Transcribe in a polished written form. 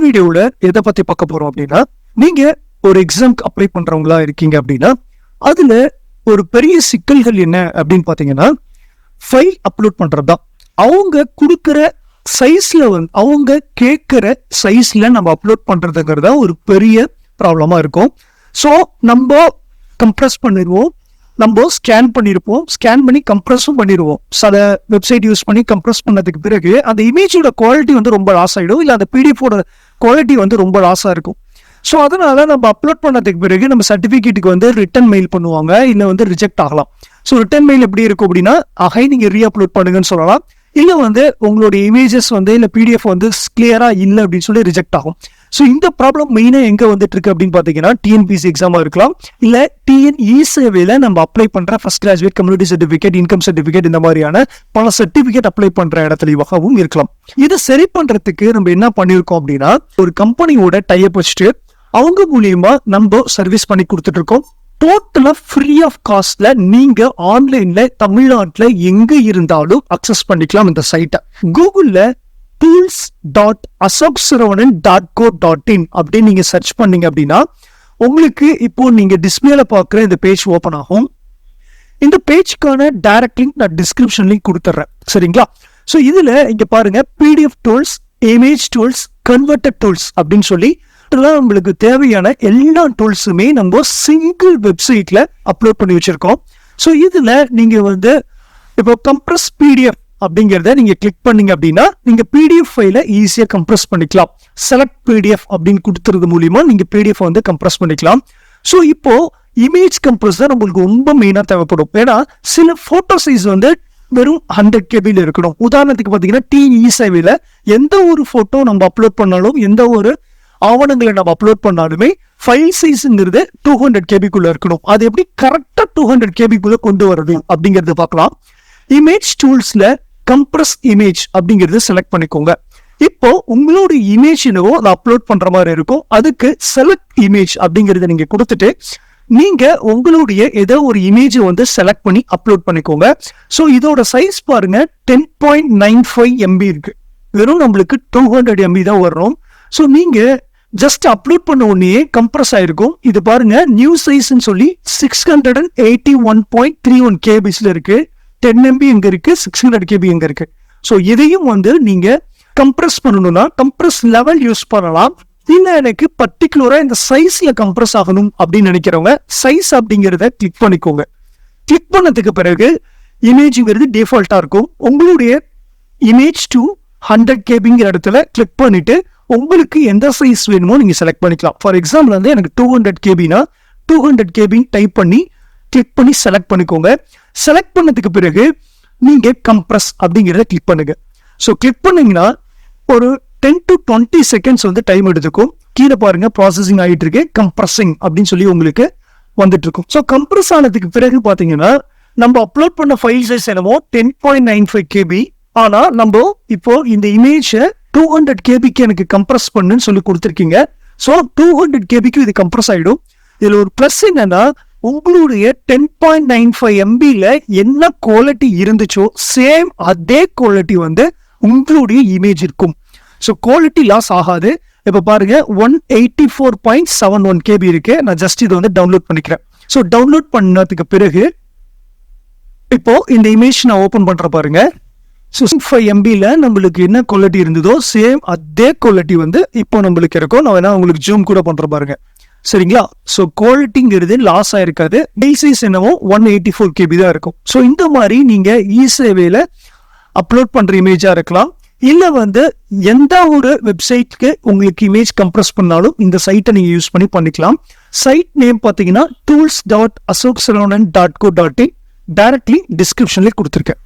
வீடியோல எதை பத்தி பார்க்க போறோம் அப்படின்னா, நீங்க ஒரு எக்ஸாம்க்கு அப்ளை பண்றவங்களா இருக்கீங்க அப்படின்னா, அதுல ஒரு பெரிய சிக்கல்கள் என்ன அப்படின்னு பாத்தீங்கன்னா, ஃபைல் அப்லோட் பண்றதுதான். அவங்க கொடுக்கிற சைஸ்ல அவங்க கேட்கிற சைஸ்ல நம்ம அப்லோட் பண்றதுங்கிறதா ஒரு பெரிய ப்ராப்ளமா இருக்கும். ஸோ நம்ம கம்ப்ரஸ் பண்ணிடுவோம், நம்ம ஸ்கேன் பண்ணியிருப்போம், ஸ்கேன் பண்ணி கம்ப்ரஸும் பண்ணிடுவோம். சில வெப்சைட் யூஸ் பண்ணி கம்ப்ரஸ் பண்ணதுக்கு பிறகு அந்த இமேஜோட குவாலிட்டி ரொம்ப லாஸ் ஆகிடும், இல்லை அந்த பிடிஎஃபோட குவாலிட்டி ரொம்ப லாஸாக இருக்கும். ஸோ அதனால நம்ம அப்லோட் பண்ணதுக்கு பிறகு நம்ம சர்டிஃபிகேட்டுக்கு ரிட்டன் மெயில் பண்ணுவாங்க, இல்லை ரிஜெக்ட் ஆகலாம். ஸோ ரிட்டன் மெயில் எப்படி இருக்கும் அப்படின்னா, நீங்க ரீஅப்லோட் பண்ணுங்கன்னு சொல்லலாம், இல்லை உங்களுடைய இமேஜஸ் இல்லை பிடிஎஃப் கிளியரா இல்லை அப்படின்னு சொல்லி ரிஜெக்ட் ஆகும். ஸோ இந்த ப்ராப்ளம் மெயினாக எங்கே வந்துட்டு இருக்கு அப்படின்னு பார்த்தீங்கன்னா, டிஎன்பிசி எக்ஸாமா இருக்கலாம், இல்லை டிஎன்இசேவையில் நம்ம அப்ளை பண்ற first graduate, community certificate, income certificate, இந்த மாதிரியான பல சர்டிஃபிகேட் அப்ளை பண்ற இடத்துலயும் இருக்கலாம். இதை சரி பண்றதுக்கு நம்ம என்ன பண்ணியிருக்கோம் அப்படின்னா, ஒரு கம்பெனியோட டைப் வச்சுட்டு அவங்க மூலியமா நம்ம சர்வீஸ் பண்ணி கொடுத்துட்டு இருக்கோம். டோட்டலா ஃப்ரீ ஆஃப் காஸ்ட்ல நீங்க ஆன்லைன்ல தமிழ்நாட்டுல எங்க இருந்தாலும் அக்சஸ் பண்ணிக்கலாம் இந்த சைட்டை. கூகுள்ல tools.ashokshravan.co.in அப்படின்னு நீங்க சர்ச் பண்ணீங்க அப்படின்னா உங்களுக்கு இப்போ நீங்க டிஸ்பிளேல பாக்குற இந்த பேஜ் ஓபன் ஆகும். இந்த பேஜ்க்கான டைரக்ட் லிங்க் நான் டிஸ்கிரிப்ஷன் லிங்க் கொடுத்துறேன், சரிங்களா? ஸோ இதுல இங்க பாருங்க, PDF tools, image tools, converted tools அப்படின்னு சொல்லி நம்மளுக்கு தேவையான எல்லா டூல்ஸுமே நம்ம சிங்கிள் வெப்சைட்ல அப்லோட் பண்ணி வச்சிருக்கோம். ஸோ இதுல நீங்க இப்போ கம்ப்ரஸ் பிடிஎஃப் அப்படிங்கிறத நீங்க கிளிக் பண்ணீங்க அப்படின்னா நீங்க பிடிஎஃப் ஃபைலை ஈஸியா கம்ப்ரஸ் பண்ணிக்கலாம். செலக்ட் பிடிஎஃப் அப்படின்னு கொடுத்துறது மூலியமா நீங்க பிடிஎஃப் கம்ப்ரஸ் பண்ணிக்கலாம். ஸோ இப்போ இமேஜ் கம்ப்ரஸ் தான் நம்மளுக்கு ரொம்ப மெயினா தேவைப்படும். ஏன்னா சில போட்டோ சைஸ் வெறும் 100 KB இருக்கணும். உதாரணத்துக்கு பாத்தீங்கன்னா, டிஇசேவையில எந்த ஒரு போட்டோ நம்ம அப்லோட் பண்ணாலும், எந்த ஒரு ஆவணங்களை நம்ம அப்லோட் பண்ணாலுமே ஃபைல் சைஸ்ங்கிறது 200 KB இருக்கணும். அது எப்படி கரெக்டா 200 KB கொண்டு வருது அப்படிங்கறது பார்க்கலாம். இமேஜ் டூல்ஸ்ல கம்ப்ரஸ் இமேஜ் அப்படிங்கறது செலக்ட் பண்ணிக்கோங்க. இப்போ உங்களுடைய இமேஜ் என்னவோ அதை அப்லோட் பண்ற மாதிரி இருக்கும். அதுக்கு செலக்ட் இமேஜ் அப்படிங்கறத நீங்க கொடுத்துட்டு நீங்க உங்களுடைய ஏதோ ஒரு இமேஜ் செலக்ட் பண்ணி அப்லோட் பண்ணிக்கோங்க. ஸோ இதோட சைஸ் பாருங்க, 10.95 MB இருக்கு. வெறும் நம்மளுக்கு 200 MB தான் வரும். ஸோ நீங்க ஜஸ்ட் அப்லோட் பண்ண உடனே கம்ப்ரஸ் ஆயிருக்கும். இது பாருங்க, நியூ சைஸ்ன்னு சொல்லி 681.31 KBஸ்ல இருக்கு. 10 MB எங்க இருக்கு, 600 KB எங்க இருக்கு. ஸோ இதையும் நீங்க கம்ப்ரஸ் பண்ணணும்னா கம்ப்ரஸ் லெவல் யூஸ் பண்ணலாம். இல்ல எனக்கு பர்டிகுலரா இந்த சைஸ்ல கம்ப்ரஸ் ஆகணும் அப்படின்னு நினைக்கிறவங்க சைஸ் அப்படிங்கிறத கிளிக் பண்ணிக்கோங்க. கிளிக் பண்ணதுக்கு பிறகு இமேஜ்ங்கிறது டிஃபால்ட்டா இருக்கும். உங்களுடைய இமேஜ் டு 100 KBங்கிற இடத்துல கிளிக் பண்ணிட்டு உங்களுக்கு எந்த சைஸ் வேணுமோ நீங்க செலக்ட் பண்ணிக்கலாம். ஃபார் எக்ஸாம்பிள் எனக்கு 200 KBனா 200 KB டைப் பண்ணி கிளிக் பண்ணி செலக்ட் பண்ணிக்கோங்க. செலக்ட் பண்ணதுக்கு பிறகு நீங்க கம்ப்ரஸ் அப்படிங்கிறத கிளிக் பண்ணுங்க. ஸோ கிளிக் பண்ணீங்கன்னா ஒரு 10 to 20 செகண்ட்ஸ் டைம் எடுத்துக்கும். கீழே பாருங்க, ப்ராசஸிங் ஆகிட்டு இருக்கு, கம்ப்ரஸிங் அப்படின்னு சொல்லி உங்களுக்கு வந்துட்டு இருக்கும். ஸோ கம்ப்ரஸ் ஆனதுக்கு பிறகு பாத்தீங்கன்னா நம்ம அப்லோட் பண்ண ஃபைல் சைஸ் என்னமோ 10.95 KB. ஆனா நம்ம இப்போ இந்த இமேஜ் 200 KBக்கு எனக்கு கம்ப்ரஸ் பண்ணுன்னு சொல்லி கொடுத்துருக்கீங்க. ஸோ 200 KBக்கு இது கம்ப்ரஸ் ஆயிடும். இதுல ஒரு பிளஸ் என்னன்னா, உங்களுடைய 10.95 MBல என்ன குவாலிட்டி இருந்துச்சோ சேம் அதே குவாலிட்டி உங்களுடைய இமேஜ் இருக்கும். ஸோ குவாலிட்டி லாஸ் ஆகாது. இப்ப பாருங்க, 184.71 KB இருக்கு. நான் ஜஸ்ட் இதை டவுன்லோட் பண்ணிக்கிறேன். ஸோ டவுன்லோட் பண்ணதுக்கு பிறகு இப்போ இந்த இமேஜ் நான் ஓபன் பண்ற பாருங்க. 5 MBல நம்மளுக்கு என்ன குவாலிட்டி இருந்ததோ சேம் அதே குவாலிட்டி இப்போ நம்மளுக்கு இருக்கும். நான் வேணா உங்களுக்கு ஜூம் கூட பண்ற பாருங்க, சரிங்களா? ஸோ குவாலிட்டிங்கிறது லாஸ் ஆயிருக்காது. சைஸ் என்னவோ 184 KB தான் இருக்கும். ஸோ இந்த மாதிரி நீங்க இசேவையில அப்லோட் பண்ற இமேஜா இருக்கலாம், இல்ல எந்த ஒரு வெப்சைட்க்கு உங்களுக்கு இமேஜ் கம்ப்ரஸ் பண்ணாலும் இந்த சைட்டை நீங்க யூஸ் பண்ணி பண்ணிக்கலாம். சைட் நேம் பாத்தீங்கன்னா tools.ashokshravan.co.in டைரக்ட்லி டிஸ்கிரிப்ஷன்ல கொடுத்துருக்கேன்.